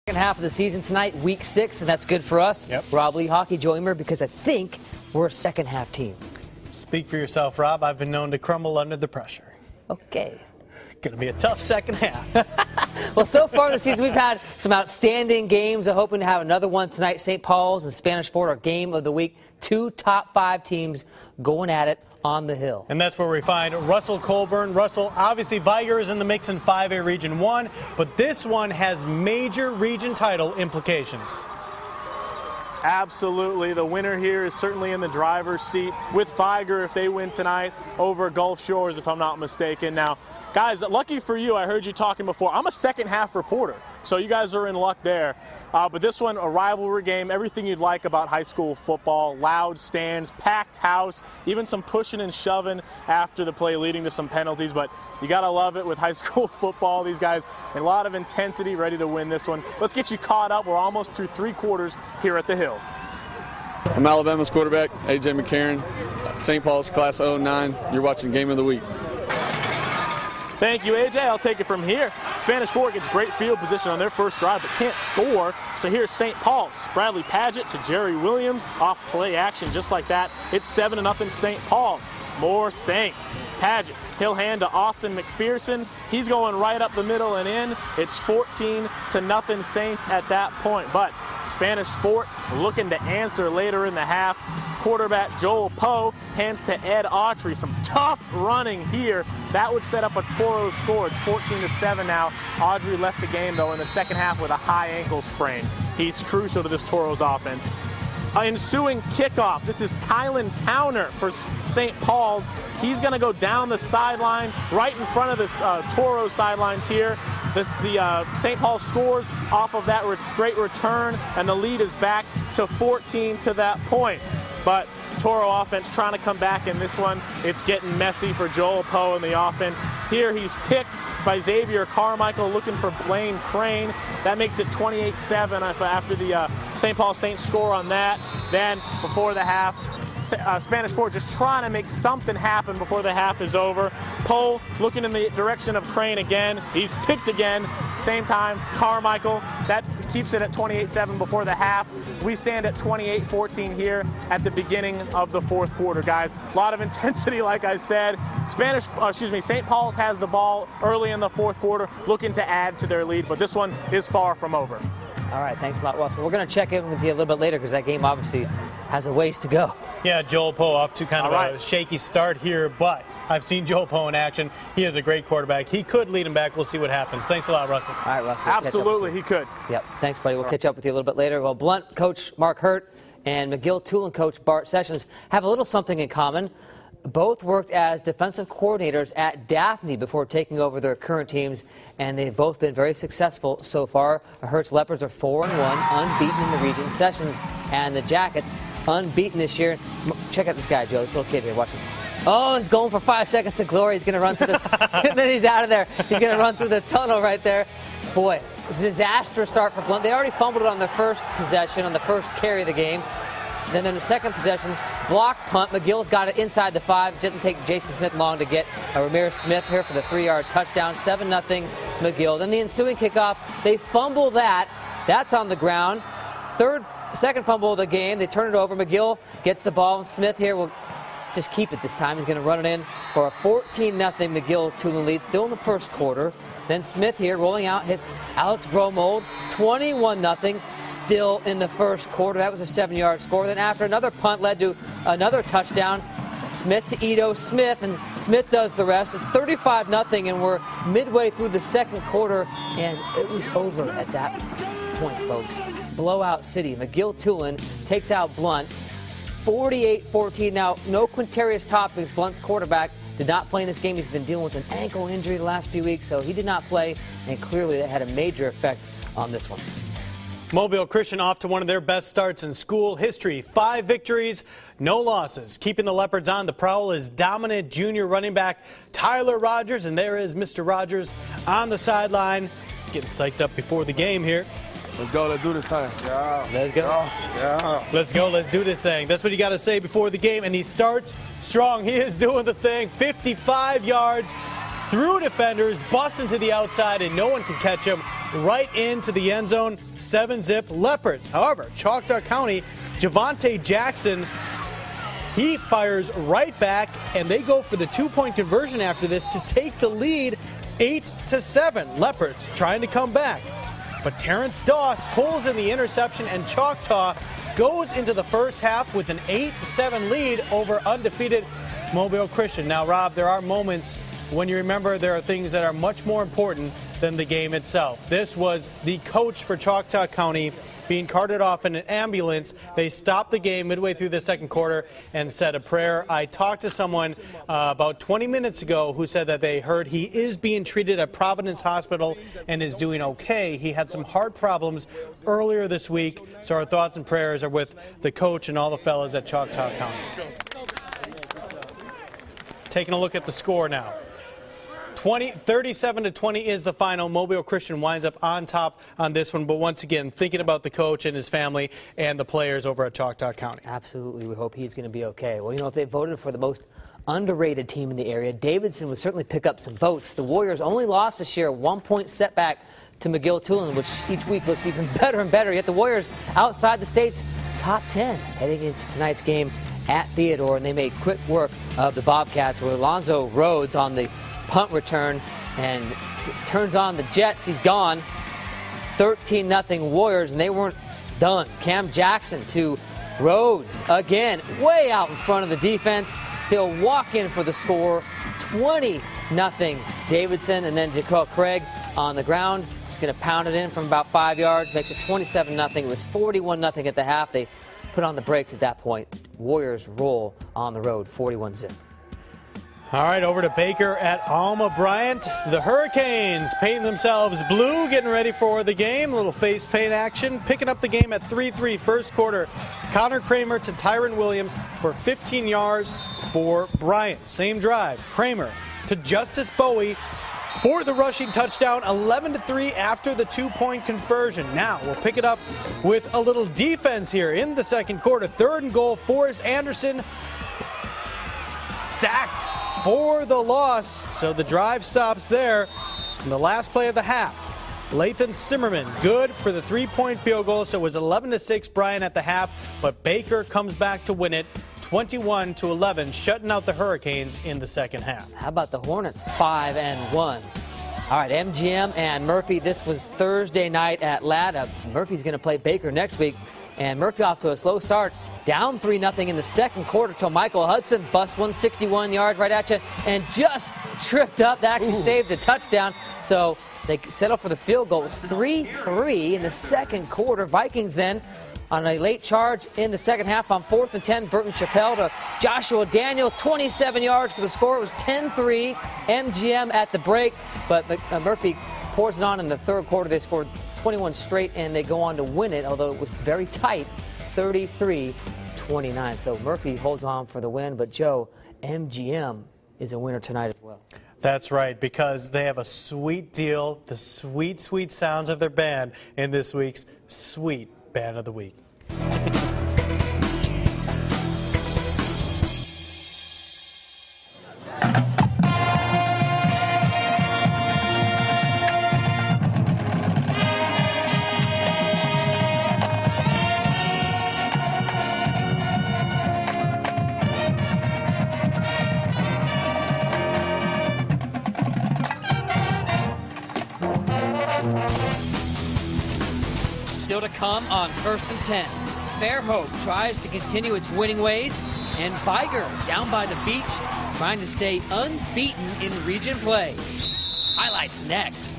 Second half of the season tonight, week 6, and that's good for us. Yep. Rob Lee Hockey, Joe Emer, because I think we're a second half team. Speak for yourself, Rob. I've been known to crumble under the pressure. Okay. Going to be a tough second half. Well, so far this season, we've had some outstanding games. I'm hoping to have another one tonight. St. Paul's and Spanish Fort, our game of the week. 2 top 5 teams going at it on the hill. And that's where we find Russell Colburn. Russell, obviously Viger is in the mix in 5A Region 1, but this one has major region title implications. Absolutely. The winner here is certainly in the driver's seat with Viger if they win tonight over Gulf Shores, if I'm not mistaken. Now, guys, lucky for you, I heard you talking before. I'm a second half reporter, so you guys are in luck there. But this one, a rivalry game, everything you'd like about high school football, loud stands, packed house, even some pushing and shoving after the play leading to some penalties. But you got to love it with high school football. These guys, a lot of intensity, ready to win this one. Let's get you caught up. We're almost through 3 quarters here at the Hill. I'm Alabama's quarterback, A.J. McCarron, St. Paul's Class 09. You're watching Game of the Week. Thank you, AJ. I'll take it from here. Spanish Fort gets great field position on their first drive, but can't score. So here's St. Paul's. Bradley Paget to Jerry Williams. Off play action just like that. It's 7-0 St. Paul's. More Saints. Paget, he'll hand to Austin McPherson. He's going right up the middle and in. It's 14-0 Saints at that point. But Spanish Fort looking to answer later in the half. Quarterback Joel Poe hands to Ed Autry. Some tough running here. That would set up a Toro score. It's 14-7 now. Autry left the game, though, in the second half with a high ankle sprain. He's crucial to this Toros offense. Ensuing kickoff. This is Kylan Towner for St. Paul's. He's going to go down the sidelines, right in front of the Toro sidelines here. The St. Paul scores off of that great return, and the lead is back to 14 to that point. But Toro offense trying to come back in this one. It's getting messy for Joel Poe in the offense. Here he's picked by Xavier Carmichael looking for Blaine Crane. That makes it 28-7 after the St. Paul Saints score on that. Then before the half, Spanish Fort just trying to make something happen before the half is over. Poe looking in the direction of Crane again. He's picked again. Same time, Carmichael. That keeps it at 28-7 before the half. We stand at 28-14 here at the beginning of the fourth quarter, guys. A lot of intensity, like I said. St. Paul's has the ball early in the fourth quarter, looking to add to their lead, but this one is far from over. All right, thanks a lot, Russell. We're going to check in with you a little bit later because that game obviously has a ways to go. Yeah, Joel Poe off to kind of a shaky start here, but I've seen Joel Poe in action. He is a great quarterback. He could lead him back. We'll see what happens. Thanks a lot, Russell. All right, Russell. Absolutely, he could. Yep, thanks, buddy. We'll catch up with you a little bit later. Well, Blount coach Mark Hurt and McGill-Toolen coach Bart Sessions have a little something in common. Both worked as defensive coordinators at Daphne before taking over their current teams, and they've both been very successful so far. The Hertz Leopards are 4-1, unbeaten in the region. Sessions and the Jackets unbeaten this year. Check out this guy, Joe, this little kid here. Watch this. Oh, he's going for 5 seconds of glory. He's going to run through the and then he's out of there. He's going to run through the tunnel right there. Boy, disastrous start for Blount. They already fumbled it on their first possession, on the first carry of the game. Then in the second possession, block punt. McGill's got it inside the 5. It didn't take Jason Smith long to get Ramirez Smith here for the 3-yard touchdown. 7-0 McGill. Then the ensuing kickoff, they fumble that. That's on the ground. Second fumble of the game. They turn it over. McGill gets the ball. Smith here will just keep it this time. He's going to run it in for a 14-0 McGill-Toolen lead. Still in the first quarter. Then Smith here rolling out, hits Alex Bromold, 21-0, still in the first quarter. That was a 7-yard score. Then after another punt led to another touchdown, Smith to Ito Smith, and Smith does the rest. It's 35-0, and we're midway through the second quarter, and it was over at that point, folks. Blowout city. McGill-Toolen takes out Blount, 48-14. Now, no Quintarius Toppings, Blount's quarterback, did not play in this game. He's been dealing with an ankle injury the last few weeks, so he did not play, and clearly that had a major effect on this one. Mobile Christian off to one of their best starts in school history. 5 victories, no losses. Keeping the Leopards on the prowl is dominant junior running back Tyler Rogers, and there is Mr. Rogers on the sideline, getting psyched up before the game here. Let's go. Let's do this time. Yeah. Let's go. Yeah. Let's go. Let's do this thing. That's what you got to say before the game. And he starts strong. He is doing the thing. 55 yards through defenders, busting to the outside, and no one can catch him. right into the end zone, 7-zip Leopards. However, Choctaw County, Javante Jackson, he fires right back, and they go for the 2-point conversion after this to take the lead 8-7. Leopards trying to come back. But Terrence Doss pulls in the interception, and Choctaw goes into the first half with an 8-7 lead over undefeated Mobile Christian. Now, Rob, there are moments when you remember there are things that are much more important than the game itself. This was the coach for Choctaw County being carted off in an ambulance. They stopped the game midway through the second quarter and said a prayer. I talked to someone about 20 minutes ago who said that they heard he is being treated at Providence Hospital and is doing okay. He had some heart problems earlier this week, so our thoughts and prayers are with the coach and all the fellas at Choctaw County. Taking a look at the score now. 37-20 is the final. Mobile Christian winds up on top on this one, but once again, thinking about the coach and his family and the players over at Choctaw County. Absolutely. We hope he's going to be okay. Well, you know, if they voted for the most underrated team in the area, Davidson would certainly pick up some votes. The Warriors only lost this year, a 1-point setback to McGill-Toolen, which each week looks even better and better. Yet the Warriors outside the state's top 10 heading into tonight's game at Theodore, and they made quick work of the Bobcats with Alonzo Rhodes on the punt return and turns on the Jets. He's gone. 13-0 Warriors, and they weren't done. Cam Jackson to Rhodes again, way out in front of the defense. He'll walk in for the score. 20-0 Davidson, and then Jaquel Craig on the ground. He's going to pound it in from about 5 yards, makes it 27-0. It was 41-0 at the half. They put on the brakes at that point. Warriors roll on the road, 41-0. All right, over to Baker at Alma. Bryant. The Hurricanes painting themselves blue, getting ready for the game. A little face paint action. Picking up the game at 3-3 first quarter. Connor Kramer to Tyron Williams for 15 yards for Bryant. Same drive. Kramer to Justice Bowie for the rushing touchdown. 11-3 after the 2-point conversion. Now we'll pick it up with a little defense here in the second quarter. 3rd and goal. Forrest Anderson sacked for the loss, so the drive stops there. In the last play of the half, Lathan Zimmerman good for the 3-point field goal, so it was 11-6 Bryant at the half, but Baker comes back to win it 21-11, shutting out the Hurricanes in the second half. How about the Hornets? 5-1. All right, MGM and Murphy. This was Thursday night at Ladd. Murphy's going to play Baker next week, and Murphy off to a slow start. Down 3-0 in the second quarter till Michael Hudson busts 161 yards right at you and just tripped up. That actually saved a touchdown. So they settle for the field goal. It was 3-3 in the second quarter. Vikings then on a late charge in the second half on 4th and 10. Burton Chappelle to Joshua Daniel, 27 yards for the score. It was 10-3 MGM at the break, but Murphy pours it on in the third quarter. They scored 21 straight, and they go on to win it, although it was very tight, 33-29. So Murphy holds on for the win, but Joe, MGM is a winner tonight as well. That's right, because they have a sweet deal, the sweet, sweet sounds of their band in this week's Sweet Band of the Week. Still to come on 1st and 10. Fairhope tries to continue its winning ways, and Viger down by the beach trying to stay unbeaten in region play. Highlights next.